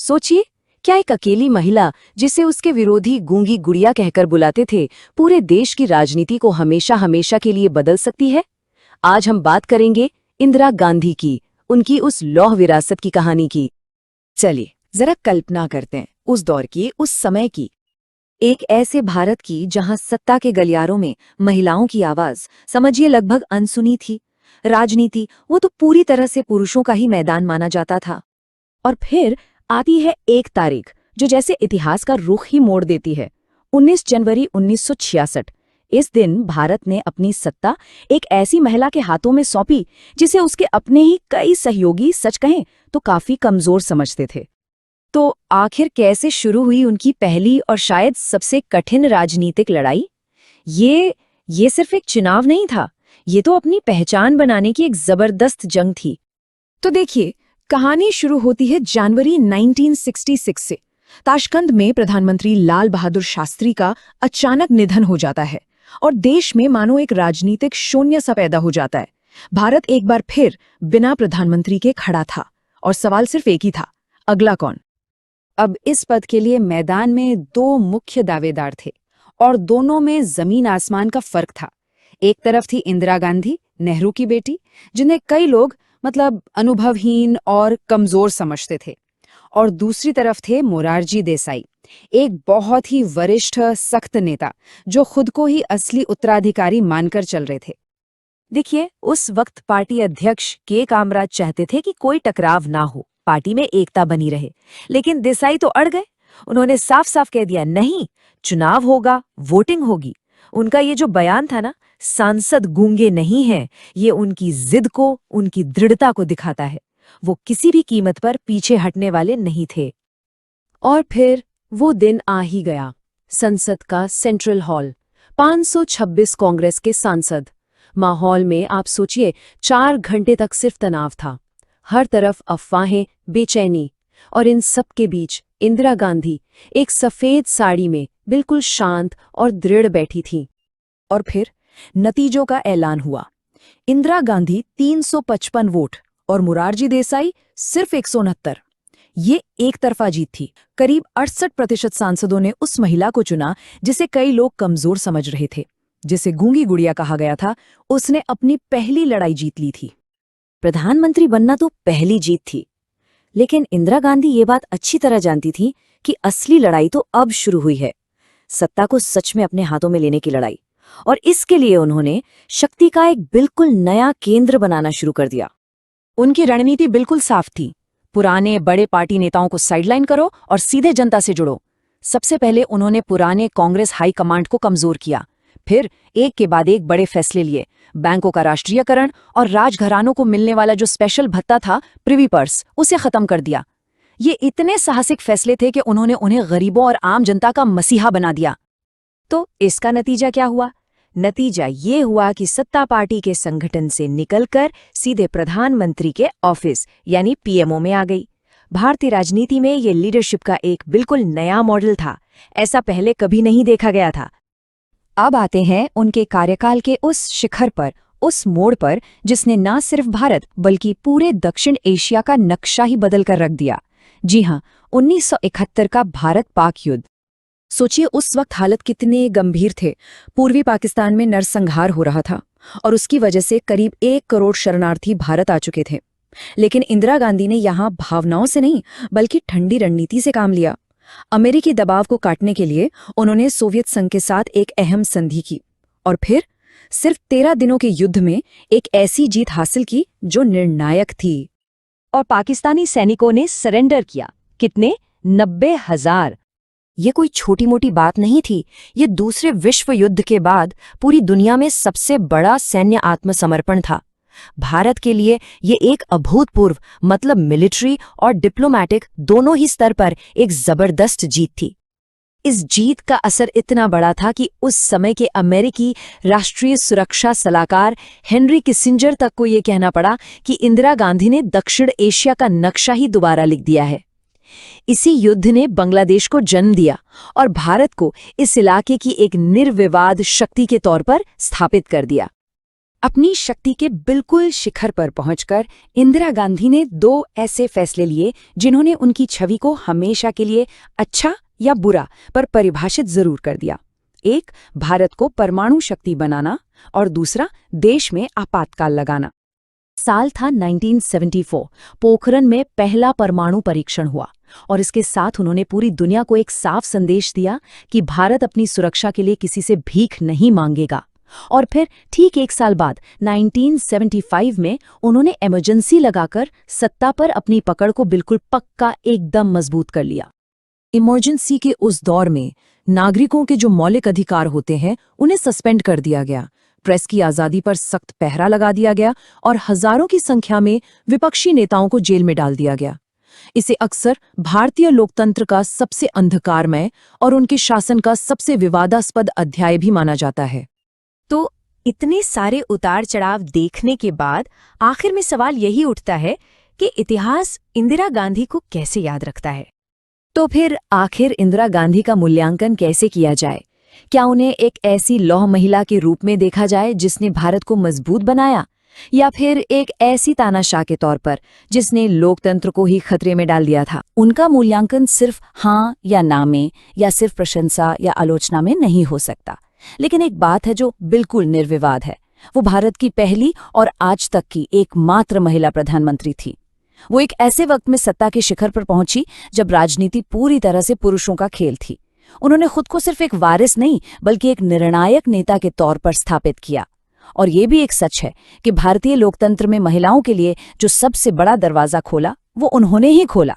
सोचिए, क्या एक अकेली महिला, जिसे उसके विरोधी गूंगी गुड़िया कहकर बुलाते थे, पूरे देश की राजनीति को हमेशा हमेशा के लिए बदल सकती है? आज हम बात करेंगे इंदिरा गांधी की, उनकी उस लौह विरासत की कहानी की। चलिए जरा कल्पना करते हैं उस दौर की, उस समय की। एक ऐसे भारत की जहां सत्ता के गलियारों में महिलाओं की आवाज, समझिए, लगभग अनसुनी थी। राजनीति वो तो पूरी तरह से पुरुषों का ही मैदान माना जाता था। और फिर आती है एक तारीख जो जैसे इतिहास का रुख ही मोड़ देती है। 19 जनवरी 1966। इस दिन भारत ने अपनी सत्ता एक ऐसी महिला के हाथों में सौंपी जिसे उसके अपने ही कई सहयोगी, सच कहें तो काफी कमजोर समझते थे। तो आखिर कैसे शुरू हुई उनकी पहली और शायद सबसे कठिन राजनीतिक लड़ाई? ये सिर्फ एक चुनाव नहीं था, ये तो अपनी पहचान बनाने की एक जबरदस्त जंग थी। तो देखिए, कहानी शुरू होती है जनवरी 1966 से। ताशकंद में प्रधानमंत्री लाल बहादुर शास्त्री का अचानक निधन हो जाता है और देश में मानो एक राजनीतिक शून्य सा पैदा हो जाता है। भारत एक बार फिर बिना प्रधानमंत्री के खड़ा था और सवाल सिर्फ एक ही था, अगला कौन? अब इस पद के लिए मैदान में दो मुख्य दावेदार थे और दोनों में जमीन आसमान का फर्क था। एक तरफ थी इंदिरा गांधी, नेहरू की बेटी, जिन्हें कई लोग अनुभवहीन और कमजोर समझते थे, और दूसरी तरफ थे मोरारजी देसाई, एक बहुत ही वरिष्ठ सख्त नेता जो खुद को ही असली उत्तराधिकारी मानकर चल रहे थे। देखिए, उस वक्त पार्टी अध्यक्ष के कामराज चाहते थे कि कोई टकराव ना हो, पार्टी में एकता बनी रहे। लेकिन देसाई तो अड़ गए। उन्होंने साफ साफ कह दिया, नहीं, चुनाव होगा, वोटिंग होगी। उनका ये जो बयान था ना, सांसद गूंगे नहीं हैं, ये उनकी जिद को, उनकी दृढ़ता को दिखाता है। वो किसी भी कीमत पर पीछे हटने वाले नहीं थे। और फिर वो दिन आ ही गया। संसद का सेंट्रल हॉल, 526 कांग्रेस के सांसद। माहौल में आप सोचिए, 4 घंटे तक सिर्फ तनाव था। हर तरफ अफवाहें, बेचैनी, और इन सब के बीच इंदिरा गांधी एक सफेद साड़ी में बिल्कुल शांत और दृढ़ बैठी थीं। और फिर नतीजों का ऐलान हुआ। इंदिरा गांधी 355 वोट और मोरारजी देसाई सिर्फ 169। ये एक तरफा जीत थी। करीब 68% सांसदों ने उस महिला को चुना जिसे कई लोग कमजोर समझ रहे थे, जिसे गूंगी गुड़िया कहा गया था। उसने अपनी पहली लड़ाई जीत ली थी। प्रधानमंत्री बनना तो पहली जीत थी, लेकिन इंदिरा गांधी ये बात अच्छी तरह जानती थी कि असली लड़ाई तो अब शुरू हुई है, सत्ता को सच में अपने हाथों में लेने की लड़ाई। और इसके लिए उन्होंने शक्ति का एक बिल्कुल नया केंद्र बनाना शुरू कर दिया। उनकी रणनीति बिल्कुल साफ थी, पुराने बड़े पार्टी नेताओं को साइडलाइन करो और सीधे जनता से जुड़ो। सबसे पहले उन्होंने पुराने कांग्रेस हाई कमांड को कमजोर किया, फिर एक के बाद एक बड़े फैसले लिए। बैंकों का राष्ट्रीयकरण और राजघरानों को मिलने वाला जो स्पेशल भत्ता था, प्रिवी पर्स, उसे खत्म कर दिया। ये इतने साहसिक फैसले थे कि उन्होंने उन्हें गरीबों और आम जनता का मसीहा बना दिया। तो इसका नतीजा क्या हुआ? नतीजा ये हुआ कि सत्ता पार्टी के संगठन से निकलकर सीधे प्रधानमंत्री के ऑफिस यानी पीएमओ में आ गई। भारतीय राजनीति में ये लीडरशिप का एक बिल्कुल नया मॉडल था, ऐसा पहले कभी नहीं देखा गया था। अब आते हैं उनके कार्यकाल के उस शिखर पर, उस मोड़ पर जिसने न सिर्फ भारत बल्कि पूरे दक्षिण एशिया का नक्शा ही बदल कर रख दिया। जी हां, 1971 का भारत पाक युद्ध। सोचिए उस वक्त हालत कितने गंभीर थे। पूर्वी पाकिस्तान में नरसंहार हो रहा था और उसकी वजह से करीब 1 करोड़ शरणार्थी भारत आ चुके थे। लेकिन इंदिरा गांधी ने यहां भावनाओं से नहीं बल्कि ठंडी रणनीति से काम लिया। अमेरिकी दबाव को काटने के लिए उन्होंने सोवियत संघ के साथ एक अहम संधि की और फिर सिर्फ 13 दिनों के युद्ध में एक ऐसी जीत हासिल की जो निर्णायक थी। और पाकिस्तानी सैनिकों ने सरेंडर किया। कितने? 90,000। ये कोई छोटी मोटी बात नहीं थी। ये दूसरे विश्व युद्ध के बाद पूरी दुनिया में सबसे बड़ा सैन्य आत्मसमर्पण था। भारत के लिए ये एक अभूतपूर्व, मिलिट्री और डिप्लोमैटिक दोनों ही स्तर पर एक जबरदस्त जीत थी। इस जीत का असर इतना बड़ा था कि उस समय के अमेरिकी राष्ट्रीय सुरक्षा सलाहकार हेनरी किसिंजर तक को ये कहना पड़ा कि इंदिरा गांधी ने दक्षिण एशिया का नक्शा ही दोबारा लिख दिया है। इसी युद्ध ने बांग्लादेश को जन्म दिया और भारत को इस इलाके की एक निर्विवाद शक्ति के तौर पर स्थापित कर दिया। अपनी शक्ति के बिल्कुल शिखर पर पहुंचकर इंदिरा गांधी ने 2 ऐसे फैसले लिए जिन्होंने उनकी छवि को हमेशा के लिए अच्छा या बुरा पर परिभाषित जरूर कर दिया। एक, भारत को परमाणु शक्ति बनाना और दूसरा, देश में आपातकाल लगाना। साल था 1974। पोखरण में पहला परमाणु परीक्षण हुआ और इसके साथ उन्होंने पूरी दुनिया को एक साफ संदेश दिया कि भारत अपनी सुरक्षा के लिए किसी से भीख नहीं मांगेगा। और फिर ठीक 1 साल बाद 1975 में उन्होंने इमरजेंसी लगाकर सत्ता पर अपनी पकड़ को बिल्कुल पक्का एकदम मजबूत कर लिया। इमरजेंसी के उस दौर में नागरिकों के जो मौलिक अधिकार होते हैं उन्हें सस्पेंड कर दिया गया, प्रेस की आज़ादी पर सख्त पहरा लगा दिया गया और हजारों की संख्या में विपक्षी नेताओं को जेल में डाल दिया गया। इसे अक्सर भारतीय लोकतंत्र का सबसे अंधकारमय और उनके शासन का सबसे विवादास्पद अध्याय भी माना जाता है। तो इतने सारे उतार चढ़ाव देखने के बाद आखिर में सवाल यही उठता है कि इतिहास इंदिरा गांधी को कैसे याद रखता है। तो फिर आखिर इंदिरा गांधी का मूल्यांकन कैसे किया जाए? क्या उन्हें एक ऐसी लौह महिला के रूप में देखा जाए जिसने भारत को मजबूत बनाया, या फिर एक ऐसी तानाशाह के तौर पर जिसने लोकतंत्र को ही खतरे में डाल दिया था? उनका मूल्यांकन सिर्फ हाँ या ना में या सिर्फ प्रशंसा या आलोचना में नहीं हो सकता। लेकिन एक बात है जो बिल्कुल निर्विवाद है, वो भारत की पहली और आज तक की एकमात्र महिला प्रधानमंत्री थी। वो एक ऐसे वक्त में सत्ता के शिखर पर पहुंची जब राजनीति पूरी तरह से पुरुषों का खेल थी। उन्होंने खुद को सिर्फ एक वारिस नहीं बल्कि एक निर्णायक नेता के तौर पर स्थापित किया। और ये भी एक सच है कि भारतीय लोकतंत्र में महिलाओं के लिए जो सबसे बड़ा दरवाजा खोला वो उन्होंने ही खोला।